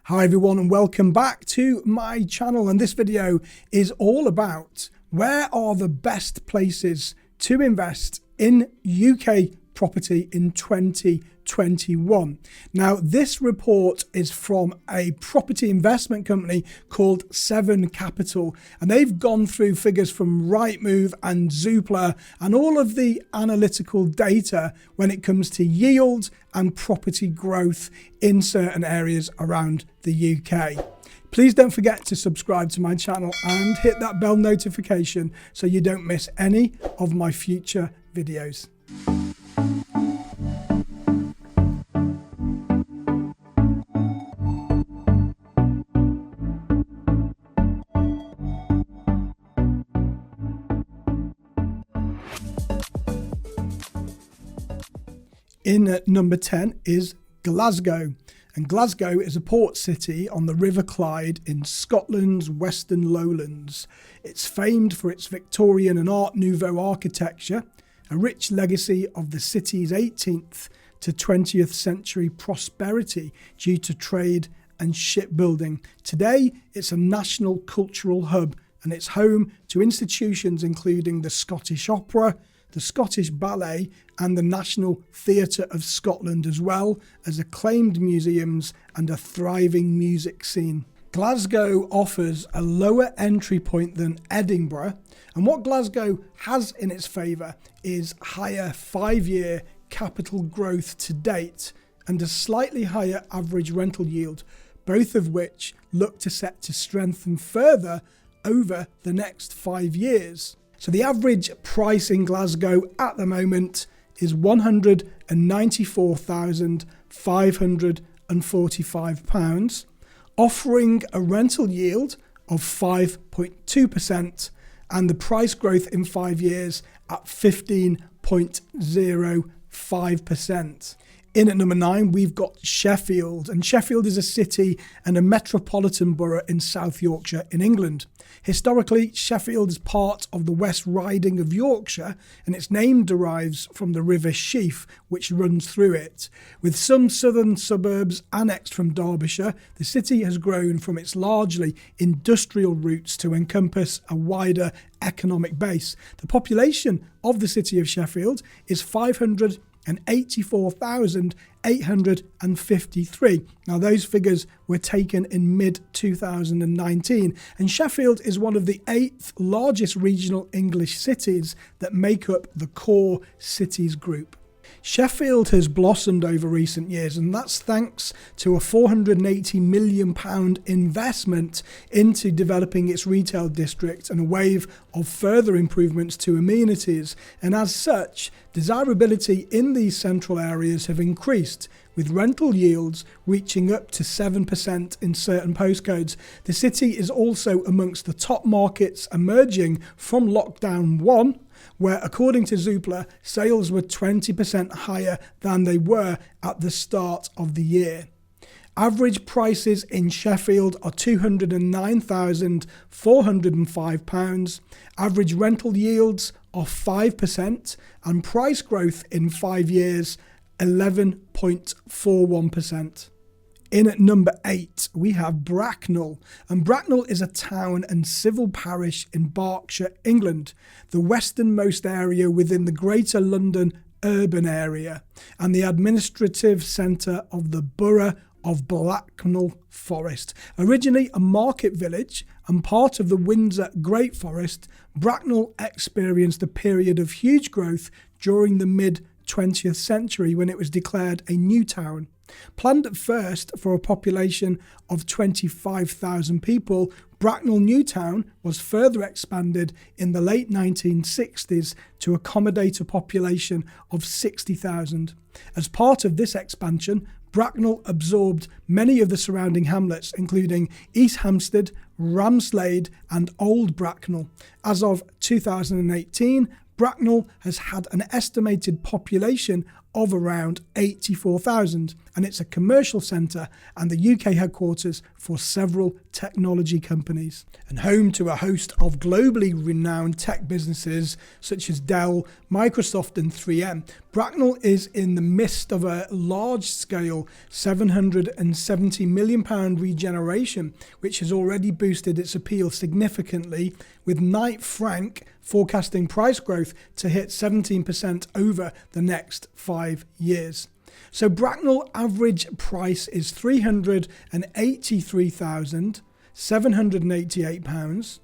Hi everyone and welcome back to my channel, and this video is all about where are the best places to invest in UK property in 2021. Now this report is from a property investment company called SevenCapital, and they've gone through figures from Rightmove and Zoopla and all of the analytical data when it comes to yield and property growth in certain areas around the UK. Please don't forget to subscribe to my channel and hit that bell notification so you don't miss any of my future videos. In at number 10 is Glasgow. And Glasgow is a port city on the River Clyde in Scotland's western lowlands. It's famed for its Victorian and Art Nouveau architecture, a rich legacy of the city's 18th to 20th century prosperity due to trade and shipbuilding. Today, it's a national cultural hub, and it's home to institutions including the Scottish Opera, the Scottish Ballet and the National Theatre of Scotland, as well as acclaimed museums and a thriving music scene. Glasgow offers a lower entry point than Edinburgh, and what Glasgow has in its favour is higher 5-year capital growth to date and a slightly higher average rental yield, both of which look to set to strengthen further over the next 5 years. So the average price in Glasgow at the moment is £194,545, offering a rental yield of 5.2% and the price growth in 5 years at 15.05%. In at number 9, we've got Sheffield, and Sheffield is a city and a metropolitan borough in South Yorkshire in England. Historically, Sheffield is part of the West Riding of Yorkshire, and its name derives from the River Sheaf, which runs through it. With some southern suburbs annexed from Derbyshire, the city has grown from its largely industrial roots to encompass a wider economic base. The population of the city of Sheffield is 584,853. Now those figures were taken in mid-2019, and Sheffield is one of the 8th largest regional English cities that make up the core cities group. Sheffield has blossomed over recent years, and that's thanks to a £480 million investment into developing its retail district and a wave of further improvements to amenities. And as such, desirability in these central areas have increased, with rental yields reaching up to 7% in certain postcodes. The city is also amongst the top markets emerging from lockdown 1, where according to Zoopla, sales were 20% higher than they were at the start of the year. Average prices in Sheffield are £209,405. Average rental yields are 5%, and price growth in 5 years 11.41%. In at number 8, we have Bracknell, and Bracknell is a town and civil parish in Berkshire, England, the westernmost area within the Greater London urban area, and the administrative centre of the borough of Bracknell Forest. Originally a market village and part of the Windsor Great Forest, Bracknell experienced a period of huge growth during the mid-20th century when it was declared a new town. Planned at first for a population of 25,000 people, Bracknell New Town was further expanded in the late 1960s to accommodate a population of 60,000. As part of this expansion, Bracknell absorbed many of the surrounding hamlets, including East Hampstead, Ramslade and Old Bracknell. As of 2018, Bracknell has had an estimated population of around 84,000, and it's a commercial centre and the UK headquarters for several technology companies, and home to a host of globally renowned tech businesses such as Dell, Microsoft and 3M. Bracknell is in the midst of a large-scale £770 million regeneration, which has already boosted its appeal significantly, with Knight Frank forecasting price growth to hit 17% over the next 5 years. So Bracknell average price is £383,788,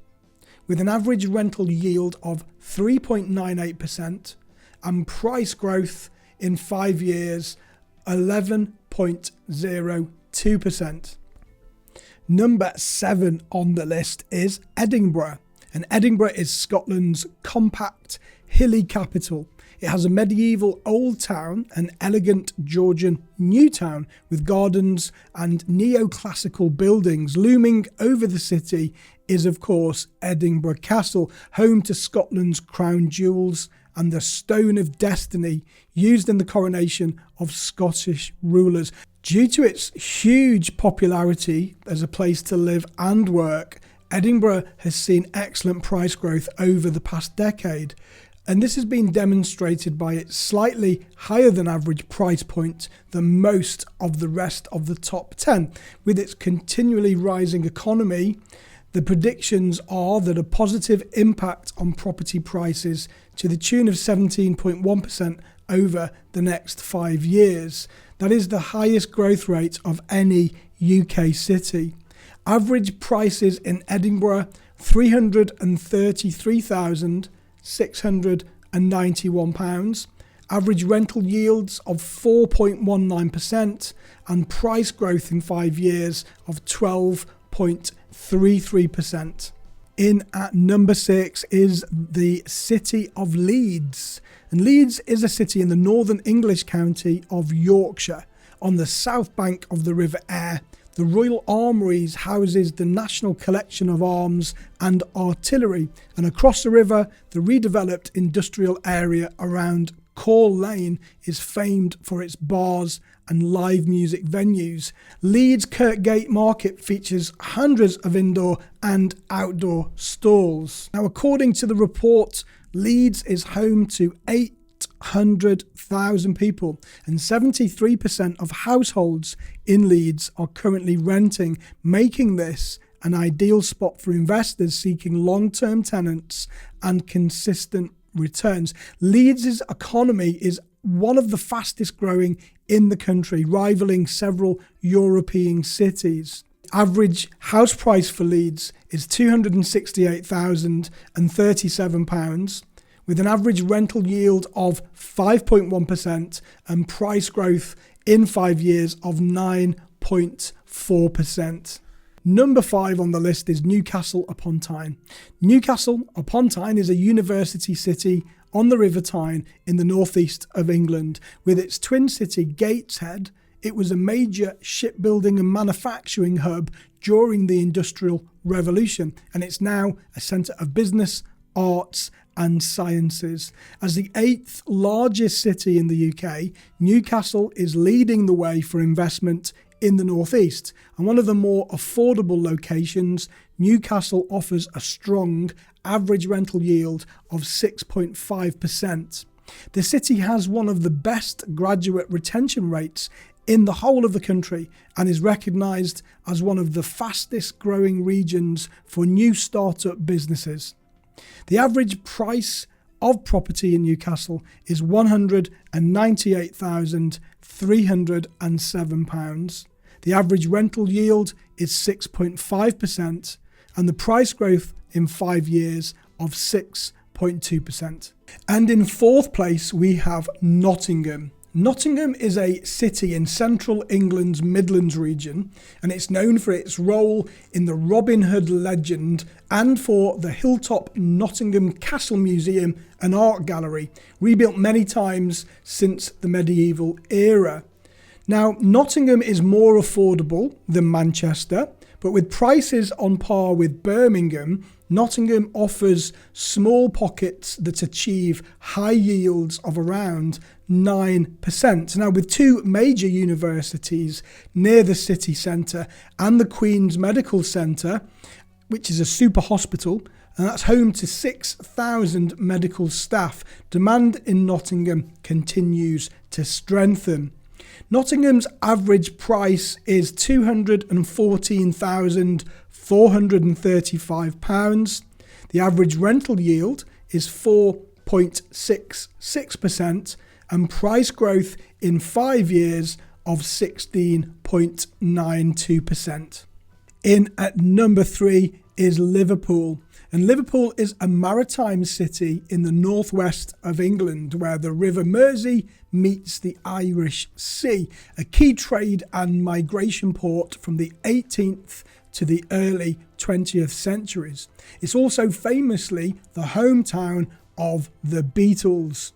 with an average rental yield of 3.98% and price growth in 5 years 11.02%. Number 7 on the list is Edinburgh. And Edinburgh is Scotland's compact, hilly capital. It has a medieval old town, an elegant Georgian new town with gardens and neoclassical buildings. Looming over the city is, of course, Edinburgh Castle, home to Scotland's crown jewels and the Stone of Destiny used in the coronation of Scottish rulers. Due to its huge popularity as a place to live and work, Edinburgh has seen excellent price growth over the past decade, and this has been demonstrated by its slightly higher than average price point than most of the rest of the top 10. With its continually rising economy, the predictions are that a positive impact on property prices to the tune of 17.1% over the next 5 years. That is the highest growth rate of any UK city. Average prices in Edinburgh, £333,691. Average rental yields of 4.19% and price growth in 5 years of 12.33%. In at number 6 is the city of Leeds. And Leeds is a city in the northern English county of Yorkshire on the south bank of the River Aire. The Royal Armouries houses the National Collection of Arms and Artillery, and across the river, the redeveloped industrial area around Call Lane is famed for its bars and live music venues. Leeds Kirkgate Market features hundreds of indoor and outdoor stalls. Now, according to the report, Leeds is home to 800,000 people, and 73% of households in Leeds are currently renting, making this an ideal spot for investors seeking long-term tenants and consistent returns. Leeds' economy is one of the fastest growing in the country, rivaling several European cities. Average house price for Leeds is £268,037, with an average rental yield of 5.1% and price growth in 5 years of 9.4%. Number 5 on the list is Newcastle upon Tyne. Newcastle upon Tyne is a university city on the River Tyne in the northeast of England. With its twin city Gateshead, it was a major shipbuilding and manufacturing hub during the Industrial Revolution, and it's now a centre of business, arts and sciences. As the 8th largest city in the UK, Newcastle is leading the way for investment in the northeast, and one of the more affordable locations. Newcastle offers a strong average rental yield of 6.5%. The city has one of the best graduate retention rates in the whole of the country and is recognised as one of the fastest growing regions for new startup businesses. The average price of property in Newcastle is £198,307. The average rental yield is 6.5% and the price growth in 5 years of 6.2%. And in 4th place we have Nottingham. Nottingham is a city in central England's Midlands region, and it's known for its role in the Robin Hood legend and for the hilltop Nottingham Castle Museum and Art Gallery, rebuilt many times since the medieval era. Now, Nottingham is more affordable than Manchester, but with prices on par with Birmingham, Nottingham offers small pockets that achieve high yields of around Now, with two major universities near the city centre and the Queen's Medical Centre, which is a super hospital, and that's home to 6,000 medical staff, demand in Nottingham continues to strengthen. Nottingham's average price is £214,435. The average rental yield is 4.66% and price growth in 5 years of 16.92%. In at number 3 is Liverpool. And Liverpool is a maritime city in the northwest of England where the River Mersey meets the Irish Sea, a key trade and migration port from the 18th to the early 20th centuries. It's also famously the hometown of the Beatles.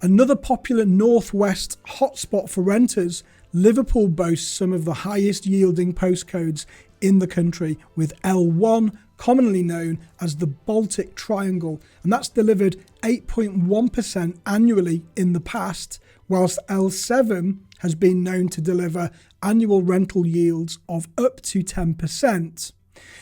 Another popular northwest hotspot for renters, Liverpool boasts some of the highest yielding postcodes in the country, with L1 commonly known as the Baltic Triangle, and that's delivered 8.1% annually in the past, whilst L7 has been known to deliver annual rental yields of up to 10%.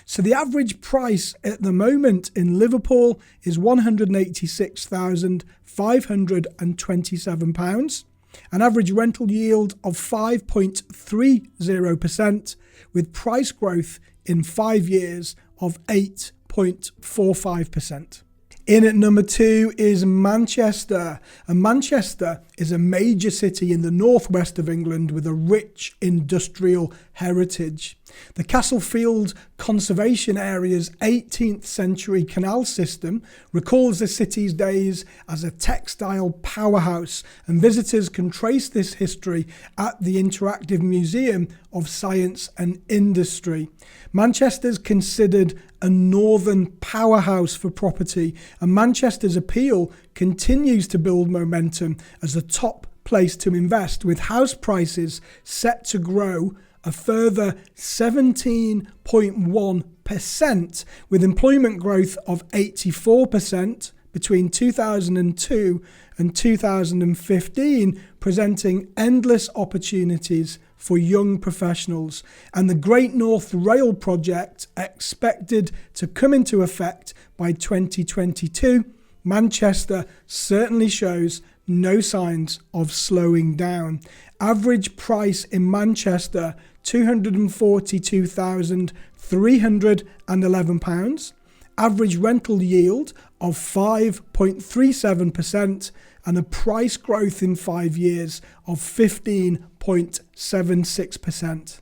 So the average price at the moment in Liverpool is £186,527, an average rental yield of 5.30%, with price growth in 5 years of 8.45%. In at number 2 is Manchester. And Manchester is a major city in the northwest of England with a rich industrial heritage. The Castlefield Conservation Area's 18th century canal system recalls the city's days as a textile powerhouse, and visitors can trace this history at the Interactive Museum of Science and Industry. Manchester's considered a northern powerhouse for property, and Manchester's appeal continues to build momentum as a top place to invest, with house prices set to grow a further 17.1%, with employment growth of 84% between 2002 and 2015, presenting endless opportunities for young professionals. And the Great North Rail project, expected to come into effect by 2022, Manchester certainly shows no signs of slowing down. Average price in Manchester, £242,311. Average rental yield of 5.37% and a price growth in 5 years of 15.76%.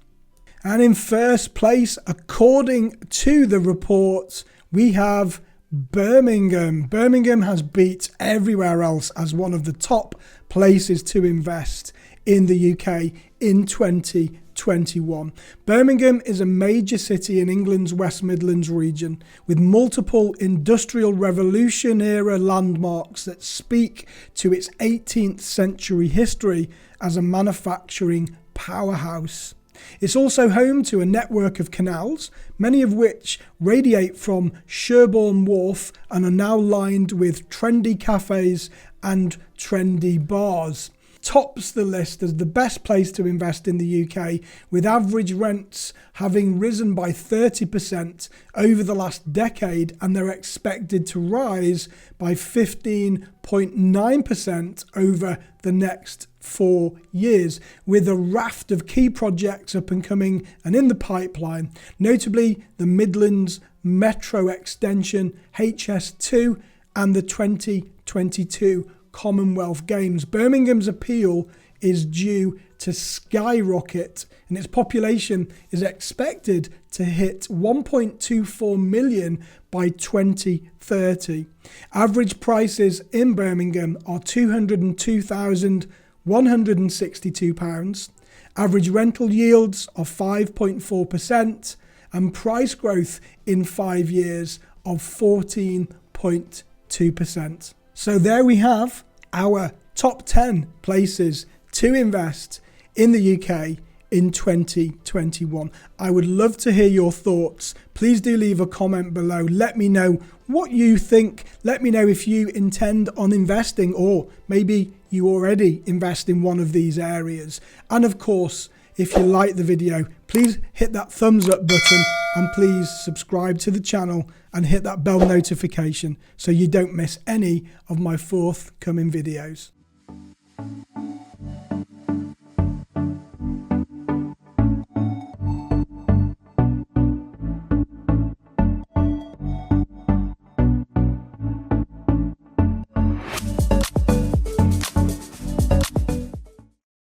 And in first place, according to the report, we have Birmingham. Birmingham has beat everywhere else as one of the top places to invest in the UK in 2021. Birmingham is a major city in England's West Midlands region with multiple Industrial Revolution era landmarks that speak to its 18th century history as a manufacturing powerhouse. It's also home to a network of canals, many of which radiate from Sherborne Wharf and are now lined with trendy cafes and trendy bars. Tops the list as the best place to invest in the UK, with average rents having risen by 30% over the last decade, and they're expected to rise by 15.9% over the next 4 years, with a raft of key projects up and coming and in the pipeline, notably the Midlands Metro Extension, HS2, and the 2022 Commonwealth Games. Birmingham's appeal is due to skyrocket, and its population is expected to hit 1.24 million by 2030. Average prices in Birmingham are £202,162. Average rental yields of 5.4% and price growth in 5 years of 14.2%. So there we have our top 10 places to invest in the UK in 2021. I would love to hear your thoughts. Please do leave a comment below. Let me know what you think. Let me know if you intend on investing, or maybe you already invest in one of these areas. And of course, if you like the video, please hit that thumbs up button and please subscribe to the channel and hit that bell notification so you don't miss any of my forthcoming videos.